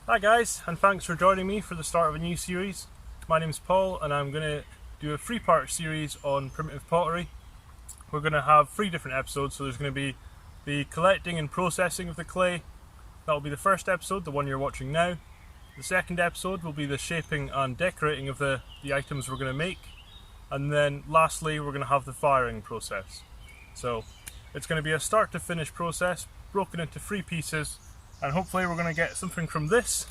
Hi guys, and thanks for joining me for the start of a new series. My name's Paul and I'm going to do a 3-part series on primitive pottery. We're going to have 3 different episodes, so there's going to be the collecting and processing of the clay. That will be the first episode, the one you're watching now. The second episode will be the shaping and decorating of the items we're going to make. And then lastly we're going to have the firing process. So it's going to be a start to finish process broken into 3 pieces. And hopefully we're going to get something from this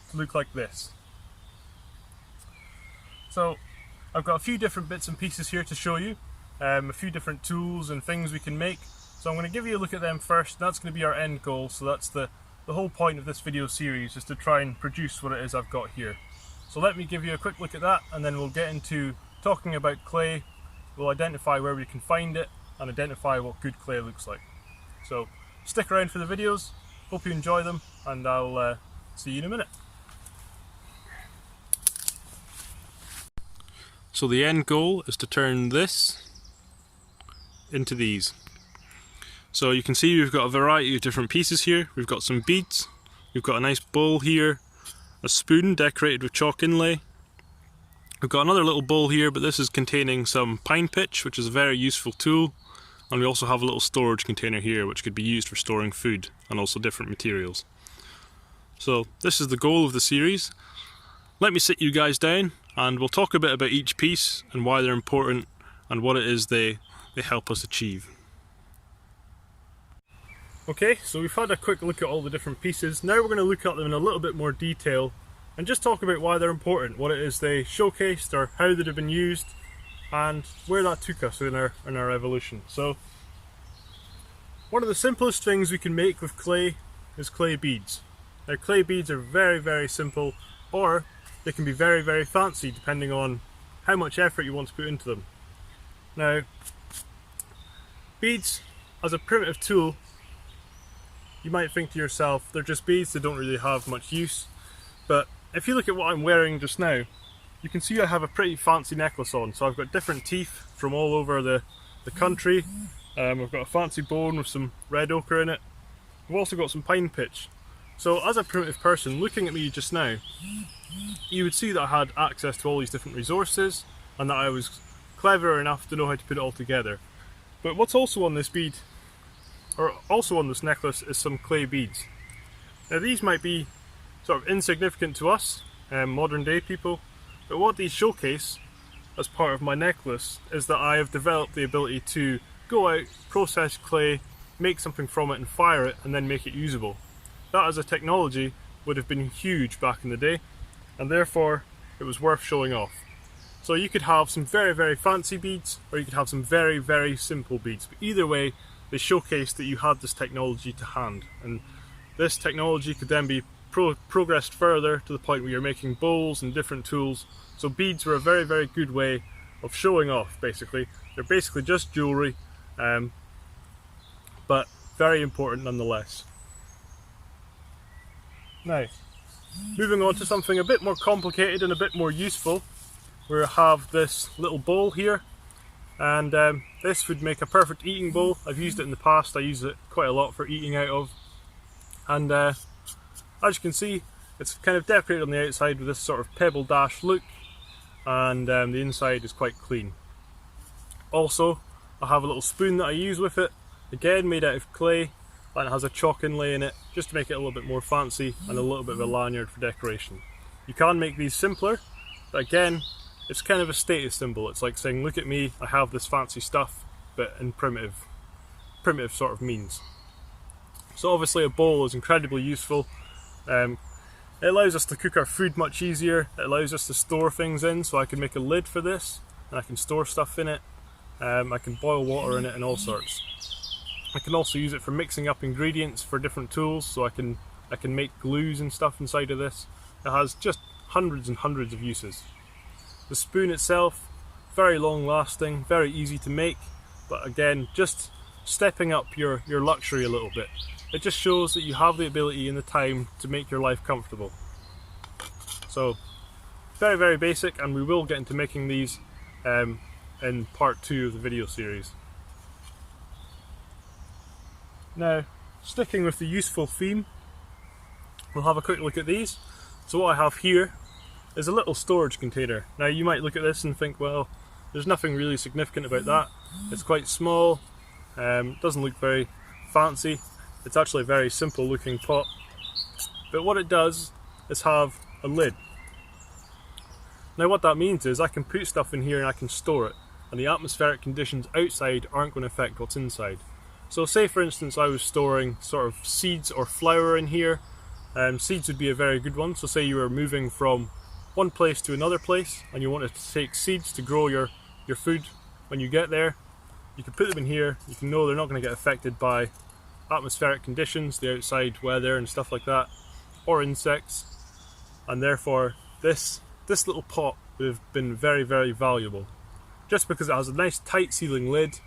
to look like this. So I've got a few different bits and pieces here to show you, a few different tools and things we can make. So I'm going to give you a look at them first. That's going to be our end goal, so that's the whole point of this video series, is to try and produce what it is I've got here. So let me give you a quick look at that, and then we'll get into talking about clay. We'll identify where we can find it and identify what good clay looks like. So stick around for the videos, hope you enjoy them, and I'll see you in a minute. So the end goal is to turn this into these. So you can see we've got a variety of different pieces here. We've got some beads, we've got a nice bowl here, a spoon decorated with chalk inlay. We've got another little bowl here, but this is containing some pine pitch, which is a very useful tool. And we also have a little storage container here which could be used for storing food and also different materials. So this is the goal of the series. Let me sit you guys down and we'll talk a bit about each piece and why they're important and what it is they help us achieve. Okay, so we've had a quick look at all the different pieces. Now we're going to look at them in a little bit more detail and just talk about why they're important, what it is they showcased or how they've been used, and where that took us in our evolution. So one of the simplest things we can make with clay is clay beads. Now clay beads are very, very simple, or they can be very, very fancy depending on how much effort you want to put into them. Now beads as a primitive tool, you might think to yourself they're just beads, they don't really have much use, but if you look at what I'm wearing just now, you can see I have a pretty fancy necklace on. So I've got different teeth from all over the country. I've got a fancy bone with some red ochre in it. We've also got some pine pitch. So as a primitive person looking at me just now, you would see that I had access to all these different resources and that I was clever enough to know how to put it all together. But what's also on this bead, or also on this necklace, is some clay beads. Now these might be sort of insignificant to us, modern day people, but what these showcase as part of my necklace is that I have developed the ability to go out, process clay, make something from it and fire it and then make it usable. That as a technology would have been huge back in the day, and therefore it was worth showing off. So you could have some very, very fancy beads, or you could have some very, very simple beads, but either way they showcase that you had this technology to hand, and this technology could then be progressed further to the point where you're making bowls and different tools. So beads were a very, very good way of showing off, basically. They're basically just jewellery, but very important nonetheless. Now, moving on to something a bit more complicated and a bit more useful, we have this little bowl here, and this would make a perfect eating bowl. I've used it in the past, I use it quite a lot for eating out of, and as you can see, it's kind of decorated on the outside with this sort of pebble dash look, and the inside is quite clean. Also, I have a little spoon that I use with it, again made out of clay, and it has a chalk inlay in it, just to make it a little bit more fancy, and a little bit of a lanyard for decoration. You can make these simpler, but again, it's kind of a status symbol. It's like saying, look at me, I have this fancy stuff, but in primitive sort of means. So obviously a bowl is incredibly useful. It allows us to cook our food much easier. It allows us to store things in, so I can make a lid for this and I can store stuff in it. I can boil water in it and all sorts. I can also use it for mixing up ingredients for different tools, so I can make glues and stuff inside of this. It has just hundreds and hundreds of uses. The spoon itself, very long lasting, very easy to make, but again, just stepping up your luxury a little bit. It just shows that you have the ability and the time to make your life comfortable. So, very, very basic, and we will get into making these in part 2 of the video series. Now, sticking with the useful theme, we'll have a quick look at these. So what I have here is a little storage container. Now you might look at this and think, well, there's nothing really significant about that. It's quite small, doesn't look very fancy. It's actually a very simple looking pot. But what it does is have a lid. Now what that means is I can put stuff in here and I can store it, and the atmospheric conditions outside aren't going to affect what's inside. So say for instance I was storing sort of seeds or flour in here. Seeds would be a very good one. So say you were moving from one place to another place and you wanted to take seeds to grow your food when you get there. You can put them in here, you can know they're not going to get affected by atmospheric conditions, the outside weather and stuff like that, or insects, and therefore this little pot would have been very, very valuable, just because it has a nice tight sealing lid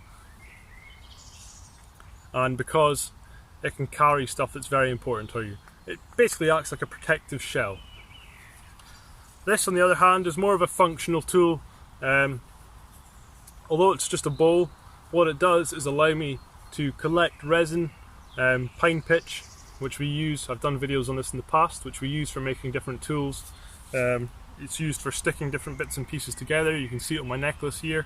and because it can carry stuff that's very important to you. It basically acts like a protective shell. This on the other hand is more of a functional tool. Although it's just a bowl, what it does is allow me to collect resin, pine pitch, which we use, I've done videos on this in the past, which we use for making different tools. It's used for sticking different bits and pieces together. You can see it on my necklace here.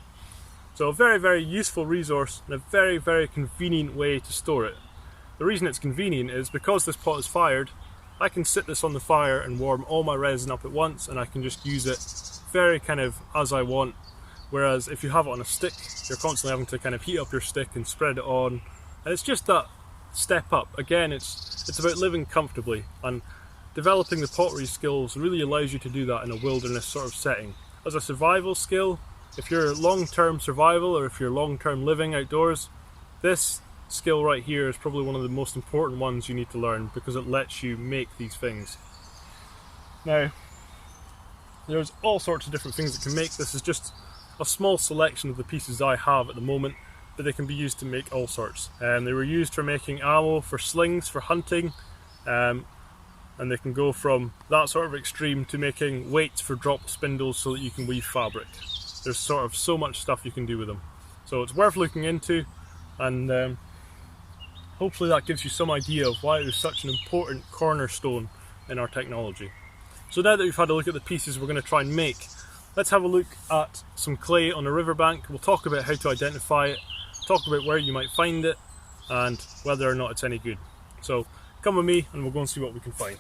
So a very, very useful resource and a very, very convenient way to store it. The reason it's convenient is because this pot is fired, I can sit this on the fire and warm all my resin up at once, and I can just use it very kind of as I want. Whereas if you have it on a stick, you're constantly having to kind of heat up your stick and spread it on, and it's just that step up. Again, it's about living comfortably, and developing the pottery skills really allows you to do that in a wilderness sort of setting. As a survival skill, if you're long-term survival or if you're long-term living outdoors, this skill right here is probably one of the most important ones you need to learn, because it lets you make these things. Now, there's all sorts of different things that can make. This is just a small selection of the pieces I have at the moment, but they can be used to make all sorts. They were used for making ammo, for slings, for hunting, and they can go from that sort of extreme to making weights for drop spindles so that you can weave fabric. There's sort of so much stuff you can do with them. So it's worth looking into, and hopefully that gives you some idea of why it was such an important cornerstone in our technology. So now that we've had a look at the pieces we're going to try and make, let's have a look at some clay on a riverbank. We'll talk about how to identify it, talk about where you might find it, and whether or not it's any good. So come with me and we'll go and see what we can find.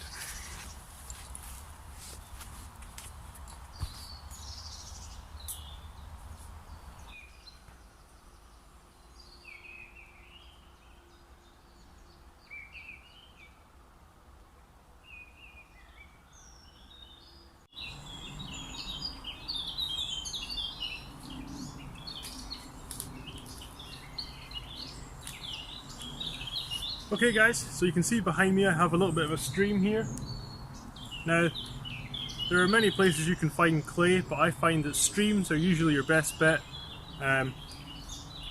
Okay guys, so you can see behind me I have a little bit of a stream here. Now, there are many places you can find clay, but I find that streams are usually your best bet.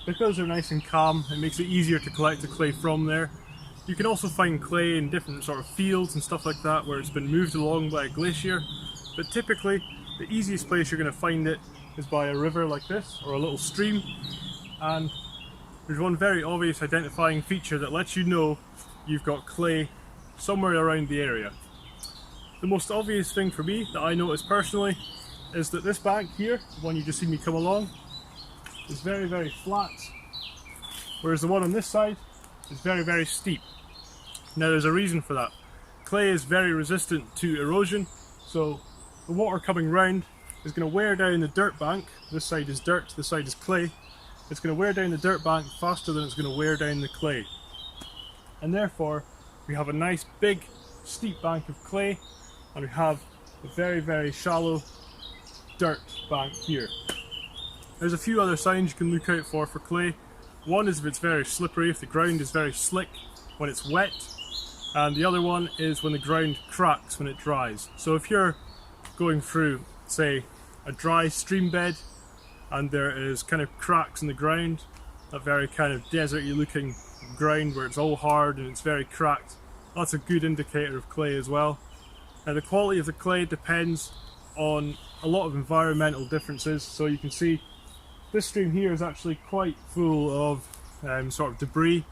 Because they're nice and calm, it makes it easier to collect the clay from there. You can also find clay in different sort of fields and stuff like that where it's been moved along by a glacier, but typically the easiest place you're going to find it is by a river like this, or a little stream. And there's one very obvious identifying feature that lets you know you've got clay somewhere around the area. The most obvious thing for me that I notice personally is that this bank here, the one you just seen me come along, is very, very flat, whereas the one on this side is very, very steep. Now there's a reason for that. Clay is very resistant to erosion, so the water coming round is going to wear down the dirt bank. This side is dirt, this side is clay. It's going to wear down the dirt bank faster than it's going to wear down the clay. And therefore, we have a nice big steep bank of clay, and we have a very, very shallow dirt bank here. There's a few other signs you can look out for clay. One is if it's very slippery, if the ground is very slick when it's wet, and the other one is when the ground cracks when it dries. So if you're going through, say, a dry stream bed, and there is kind of cracks in the ground, that very kind of deserty looking ground where it's all hard and it's very cracked, that's a good indicator of clay as well. Now the quality of the clay depends on a lot of environmental differences, so you can see this stream here is actually quite full of sort of debris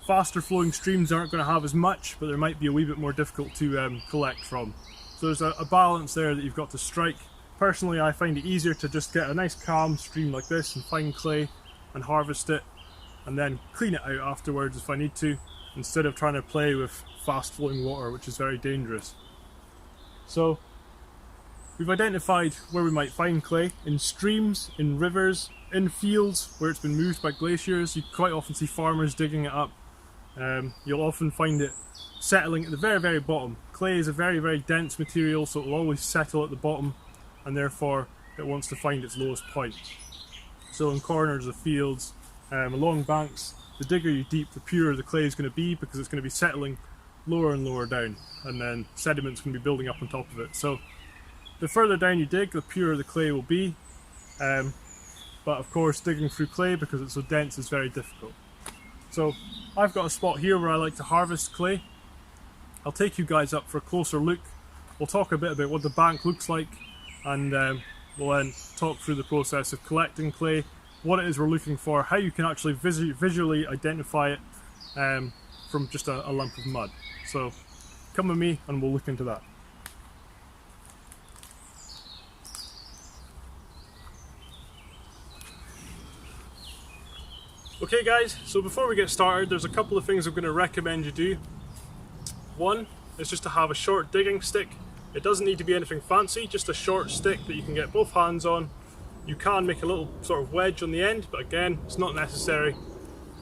Faster flowing streams aren't going to have as much, but they might be a wee bit more difficult to collect from. So there's a balance there that you've got to strike. Personally, I find it easier to just get a nice calm stream like this and find clay and harvest it and then clean it out afterwards if I need to, instead of trying to play with fast flowing water, which is very dangerous. So we've identified where we might find clay: in streams, in rivers, in fields where it's been moved by glaciers. You quite often see farmers digging it up. You'll often find it settling at the very, very bottom. Clay is a very, very dense material, so it will always settle at the bottom, and therefore it wants to find its lowest point. So in corners of fields, along banks, the digger you deep, the purer the clay is going to be, because it's going to be settling lower and lower down, and then sediment's going to be building up on top of it. So the further down you dig, the purer the clay will be. But of course, digging through clay, because it's so dense, is very difficult. So I've got a spot here where I like to harvest clay. I'll take you guys up for a closer look. We'll talk a bit about what the bank looks like, and we'll then talk through the process of collecting clay, what it is we're looking for, how you can actually visually identify it from just a lump of mud. So come with me and we'll look into that. Okay guys, so before we get started, there's a couple of things I'm going to recommend you do. One is just to have a short digging stick. It doesn't need to be anything fancy, just a short stick that you can get both hands on. You can make a little sort of wedge on the end, but again, it's not necessary.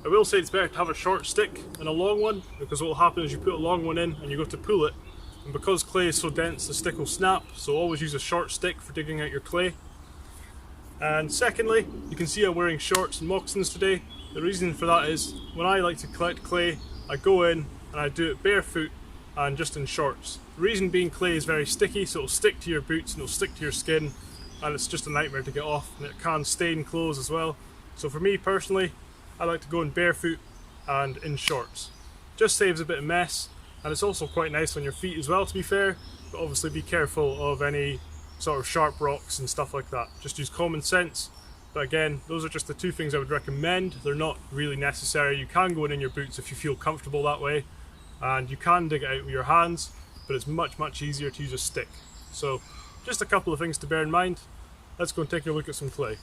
I will say it's better to have a short stick than a long one, because what will happen is you put a long one in and you go to pull it, and because clay is so dense, the stick will snap, so always use a short stick for digging out your clay. And secondly, you can see I'm wearing shorts and moccasins today. The reason for that is, when I like to collect clay, I go in and I do it barefoot and just in shorts. The reason being, clay is very sticky, so it'll stick to your boots and it'll stick to your skin, and it's just a nightmare to get off, and it can stain clothes as well. So for me personally, I like to go in barefoot and in shorts. Just saves a bit of mess, and it's also quite nice on your feet as well, to be fair, but obviously be careful of any sort of sharp rocks and stuff like that. Just use common sense. But again, those are just the two things I would recommend. They're not really necessary. You can go in your boots if you feel comfortable that way, and you can dig it out with your hands, but it's much, much easier to use a stick. So just a couple of things to bear in mind. Let's go and take a look at some clay.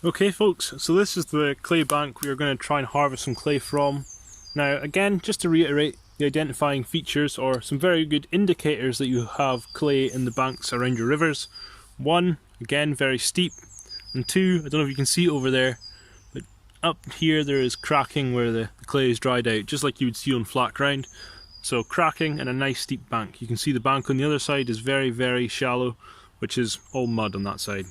Okay folks, so this is the clay bank we are going to try and harvest some clay from. Now again, just to reiterate, the identifying features, or some very good indicators that you have clay in the banks around your rivers. One, again, very steep, and two, I don't know if you can see over there, but up here there is cracking where the clay is dried out, just like you would see on flat ground. So cracking and a nice steep bank. You can see the bank on the other side is very, very shallow, which is all mud on that side.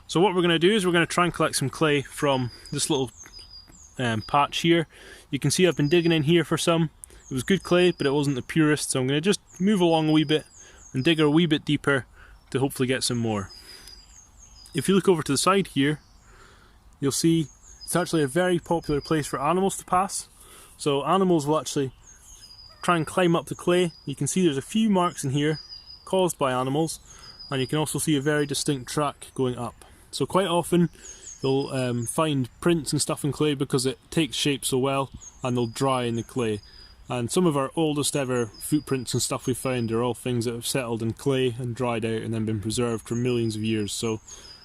So what we're going to do is we're going to try and collect some clay from this little patch here. You can see I've been digging in here for some. It was good clay, but it wasn't the purest, so I'm going to just move along a wee bit and dig a wee bit deeper to hopefully get some more. If you look over to the side here, you'll see it's actually a very popular place for animals to pass. So animals will actually try and climb up the clay. You can see there's a few marks in here caused by animals, and you can also see a very distinct track going up. So quite often you'll find prints and stuff in clay because it takes shape so well, and they'll dry in the clay. And some of our oldest ever footprints and stuff we found are all things that have settled in clay and dried out and then been preserved for millions of years. So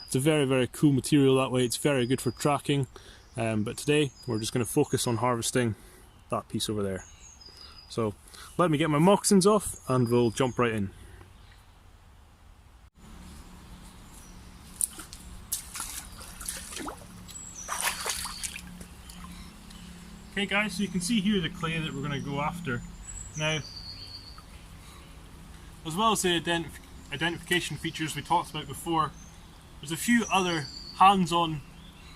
it's a very, very cool material that way. It's very good for tracking. But today we're just going to focus on harvesting that piece over there. So let me get my moccasins off and we'll jump right in. Okay guys, so you can see here the clay that we're going to go after. Now, as well as the identification features we talked about before, there's a few other hands-on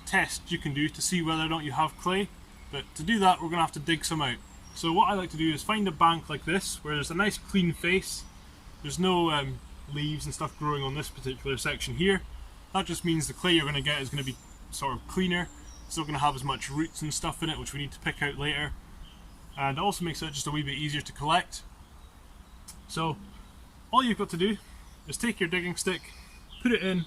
tests you can do to see whether or not you have clay, but to do that we're going to have to dig some out. So what I like to do is find a bank like this, where there's a nice clean face, there's no leaves and stuff growing on this particular section here. That just means the clay you're going to get is going to be sort of cleaner. It's not going to have as much roots and stuff in it, which we need to pick out later, and it also makes it just a wee bit easier to collect. So all you've got to do is take your digging stick, put it in,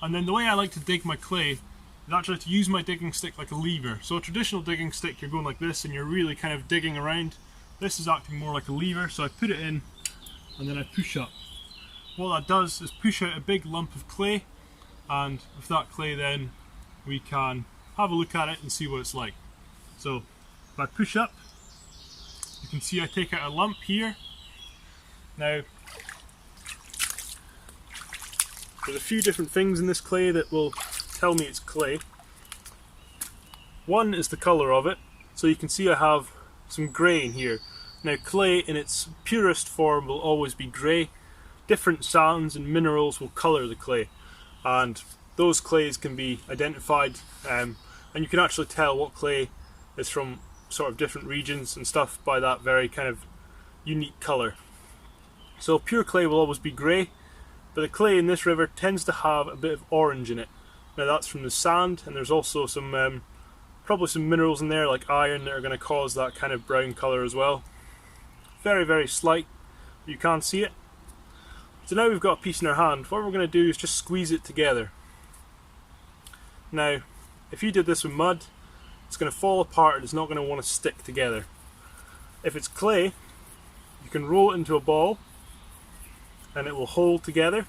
And then the way I like to dig my clay is actually to use my digging stick like a lever. So a traditional digging stick, you're going like this and you're really kind of digging around. This is acting more like a lever, so I put it in and then I push up. What that does is push out a big lump of clay, and with that clay then we can have a look at it and see what it's like. So if I push up, you can see I take out a lump here. Now there's a few different things in this clay that will tell me it's clay. One is the colour of it, so you can see I have some grey in here. Now clay in its purest form will always be grey. Different sands and minerals will colour the clay, and those clays can be identified, and you can actually tell what clay is from sort of different regions and stuff by that very kind of unique colour. So pure clay will always be grey, but the clay in this river tends to have a bit of orange in it. Now that's from the sand, and there's also some probably some minerals in there like iron that are going to cause that kind of brown colour as well. Very, very slight, but you can't see it. So now we've got a piece in our hand. What we're going to do is just squeeze it together. Now, if you did this with mud, it's going to fall apart and it's not going to want to stick together. If it's clay, you can roll it into a ball and it will hold together.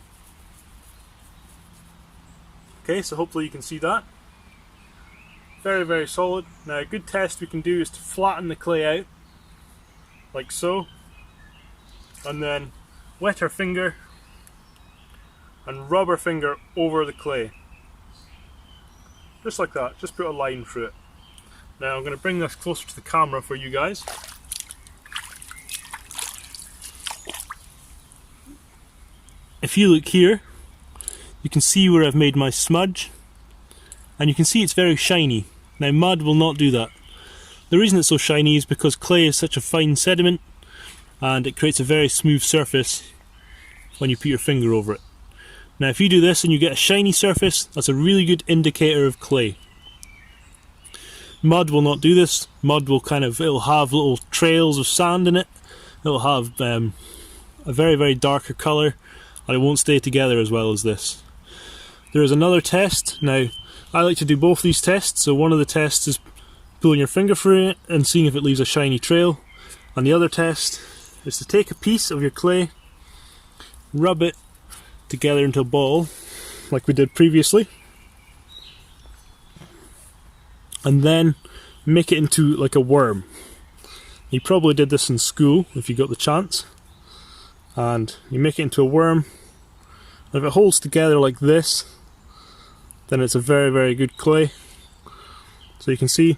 Okay, so hopefully you can see that. Very, very solid. Now a good test we can do is to flatten the clay out, like so, and then wet our finger and rub our finger over the clay. Just like that, just put a line through it. Now I'm going to bring this closer to the camera for you guys. If you look here, you can see where I've made my smudge, and you can see it's very shiny. Now mud will not do that. The reason it's so shiny is because clay is such a fine sediment and it creates a very smooth surface when you put your finger over it. Now if you do this and you get a shiny surface, that's a really good indicator of clay. Mud will not do this. Mud will it'll have little trails of sand in it. It'll have a very, very darker colour, and it won't stay together as well as this. There is another test. Now I like to do both these tests. So one of the tests is pulling your finger through it and seeing if it leaves a shiny trail, and the other test is to take a piece of your clay, rub it together into a ball like we did previously, and then make it into like a worm. You probably did this in school if you got the chance, and you make it into a worm, and if it holds together like this, then it's a very, very good clay. So you can see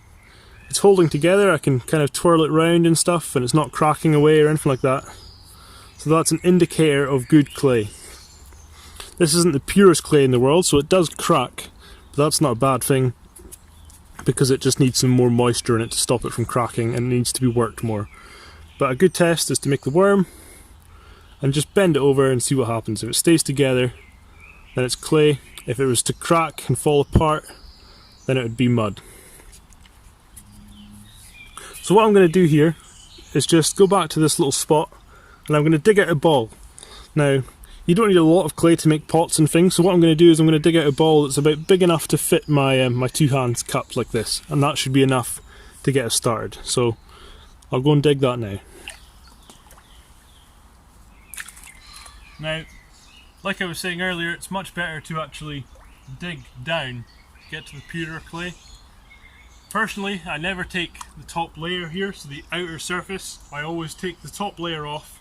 it's holding together. I can kind of twirl it round and stuff, and it's not cracking away or anything like that. So that's an indicator of good clay. This isn't the purest clay in the world, so it does crack, but that's not a bad thing, because it just needs some more moisture in it to stop it from cracking, and it needs to be worked more. But a good test is to make the worm and just bend it over and see what happens. If it stays together, then it's clay. If it was to crack and fall apart, then it would be mud. So what I'm going to do here is just go back to this little spot, and I'm going to dig out a ball. Now, you don't need a lot of clay to make pots and things, so what I'm going to do is I'm going to dig out a ball that's about big enough to fit my my two hands cupped like this, and that should be enough to get us started. So I'll go and dig that now. Now, like I was saying earlier, it's much better to actually dig down to get to the purer clay. Personally, I never take the top layer here, so the outer surface. I always take the top layer off,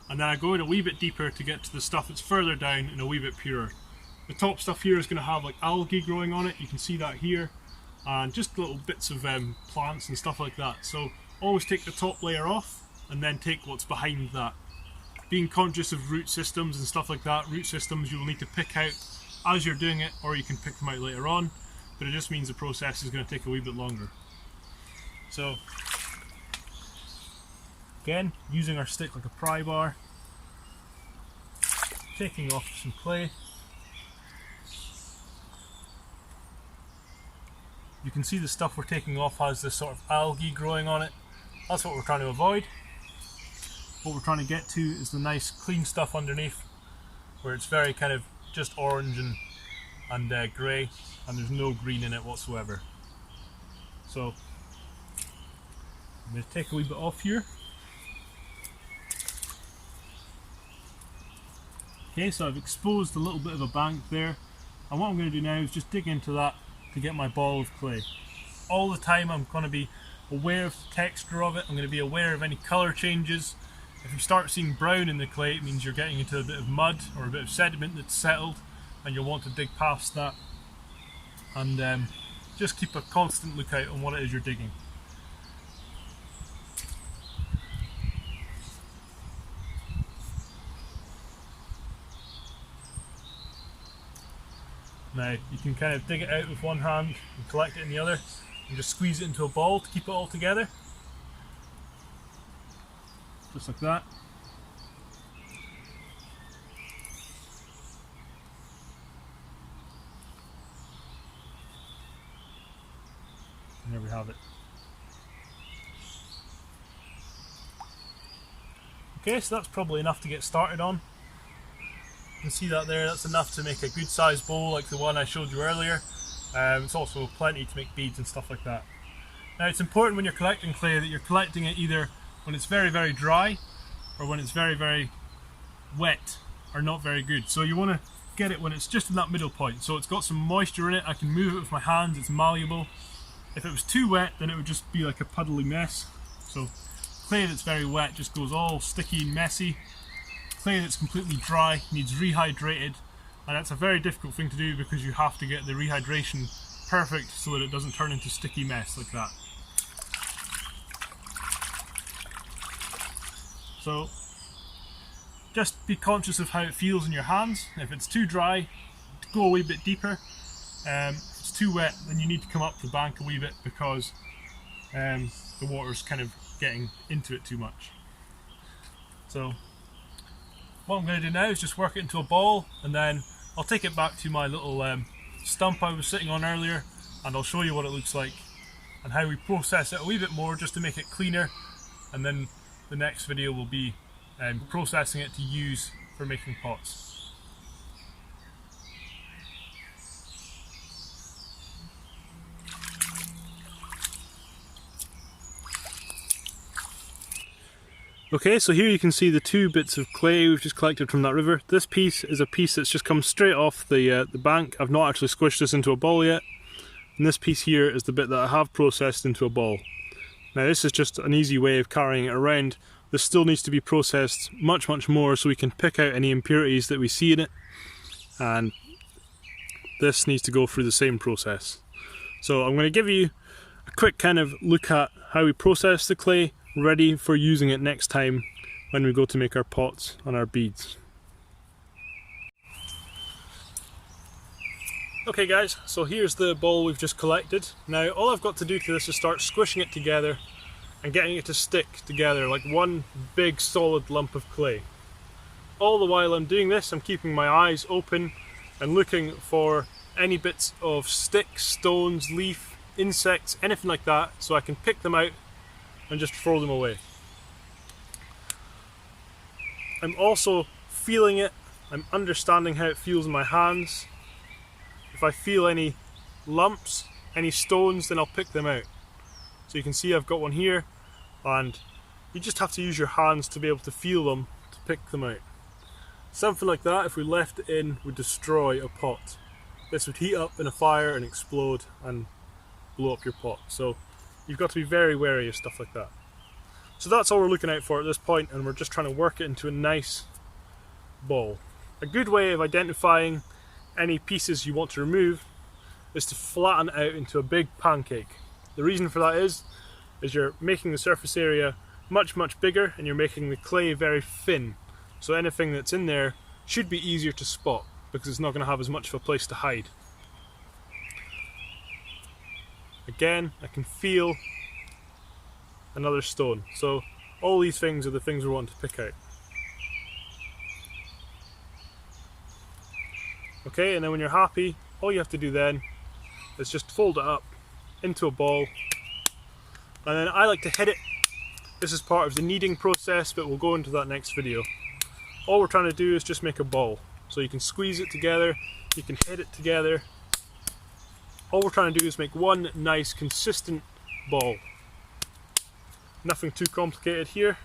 and then I go in a wee bit deeper to get to the stuff that's further down and a wee bit purer. The top stuff here is going to have like algae growing on it, you can see that here, and just little bits of plants and stuff like that. So always take the top layer off and then take what's behind that. Being conscious of root systems and stuff like that, root systems you will need to pick out as you're doing it, or you can pick them out later on, but it just means the process is going to take a wee bit longer. So again, using our stick like a pry bar, taking off some clay. You can see the stuff we're taking off has this sort of algae growing on it. That's what we're trying to avoid. What we're trying to get to is the nice clean stuff underneath, where it's very kind of just orange and grey, and there's no green in it whatsoever. So I'm going to take a wee bit off here. Okay, so I've exposed a little bit of a bank there, and what I'm going to do now is just dig into that to get my ball of clay. All the time I'm going to be aware of the texture of it, I'm going to be aware of any colour changes. If you start seeing brown in the clay, it means you're getting into a bit of mud or a bit of sediment that's settled, and you'll want to dig past that. And just keep a constant lookout on what it is you're digging. Now you can kind of dig it out with one hand and collect it in the other, and just squeeze it into a ball to keep it all together. Just like that. And there we have it. Okay, so that's probably enough to get started on. You can see that there, that's enough to make a good sized bowl like the one I showed you earlier. It's also plenty to make beads and stuff like that. Now it's important when you're collecting clay that you're collecting it either when it's very, very dry or when it's very, very wet or not very good. So you want to get it when it's just in that middle point. So it's got some moisture in it, I can move it with my hands, it's malleable. If it was too wet, then it would just be like a puddly mess. So clay that's very wet just goes all sticky and messy. Clay that's completely dry needs rehydrated, and that's a very difficult thing to do because you have to get the rehydration perfect so that it doesn't turn into sticky mess like that. So just be conscious of how it feels in your hands. If it's too dry, go a wee bit deeper. If it's too wet, then you need to come up the bank a wee bit because the water's kind of getting into it too much. So what I'm going to do now is just work it into a ball, and then I'll take it back to my little stump I was sitting on earlier, and I'll show you what it looks like and how we process it a wee bit more just to make it cleaner, and then the next video will be processing it to use for making pots. Okay, so here you can see the two bits of clay we've just collected from that river. This piece is a piece that's just come straight off the bank. I've not actually squished this into a ball yet. And this piece here is the bit that I have processed into a ball. Now this is just an easy way of carrying it around. This still needs to be processed much, much more so we can pick out any impurities that we see in it. And this needs to go through the same process. So I'm going to give you a quick kind of look at how we process the clay, ready for using it next time when we go to make our pots and our beads. Okay guys, so here's the ball we've just collected. Now all I've got to do to this is start squishing it together and getting it to stick together like one big solid lump of clay. All the while I'm doing this, I'm keeping my eyes open and looking for any bits of sticks, stones, leaf, insects, anything like that, so I can pick them out and just throw them away. I'm also feeling it, I'm understanding how it feels in my hands. If I feel any lumps, any stones, then I'll pick them out. So you can see I've got one here, and you just have to use your hands to be able to feel them, to pick them out. Something like that, if we left it in, would destroy a pot. This would heat up in a fire and explode and blow up your pot. So you've got to be very wary of stuff like that. So that's all we're looking out for at this point, and we're just trying to work it into a nice ball. A good way of identifying any pieces you want to remove is to flatten it out into a big pancake. The reason for that is you're making the surface area much, much bigger, and you're making the clay very thin. So anything that's in there should be easier to spot because it's not going to have as much of a place to hide. Again, I can feel another stone. So all these things are the things we want to pick out. Okay, and then when you're happy, all you have to do then is just fold it up into a ball. And then I like to hit it. This is part of the kneading process, but we'll go into that next video. All we're trying to do is just make a ball. So you can squeeze it together, you can hit it together. All we're trying to do is make one nice consistent ball. Nothing too complicated here.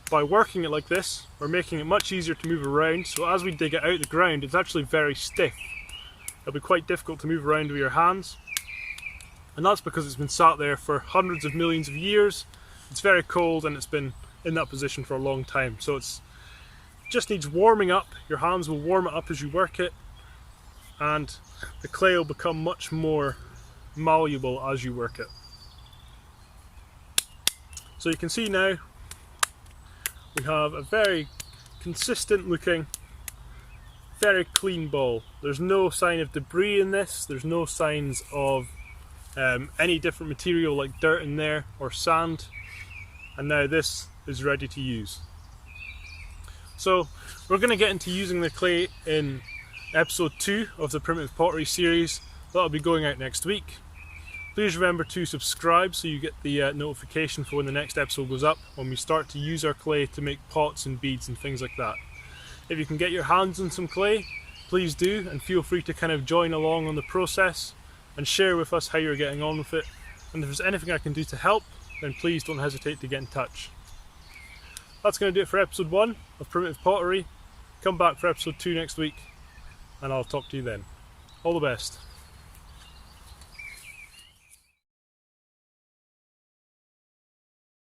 By working it like this, we're making it much easier to move around, so as we dig it out of the ground, it's actually very stiff. It'll be quite difficult to move around with your hands, and that's because it's been sat there for hundreds of millions of years. It's very cold and it's been in that position for a long time, so it just needs warming up. Your hands will warm it up as you work it, and the clay will become much more malleable as you work it. So you can see now we have a very consistent looking, very clean ball. There's no sign of debris in this, there's no signs of any different material like dirt in there or sand, and now this is ready to use. So we're going to get into using the clay in episode 2 of the Primitive Pottery series. That'll be going out next week. Please remember to subscribe so you get the notification for when the next episode goes up, when we start to use our clay to make pots and beads and things like that. If you can get your hands on some clay, please do, and feel free to kind of join along on the process and share with us how you're getting on with it. And if there's anything I can do to help, then please don't hesitate to get in touch. That's going to do it for episode 1 of Primitive Pottery. Come back for episode 2 next week, and I'll talk to you then. All the best.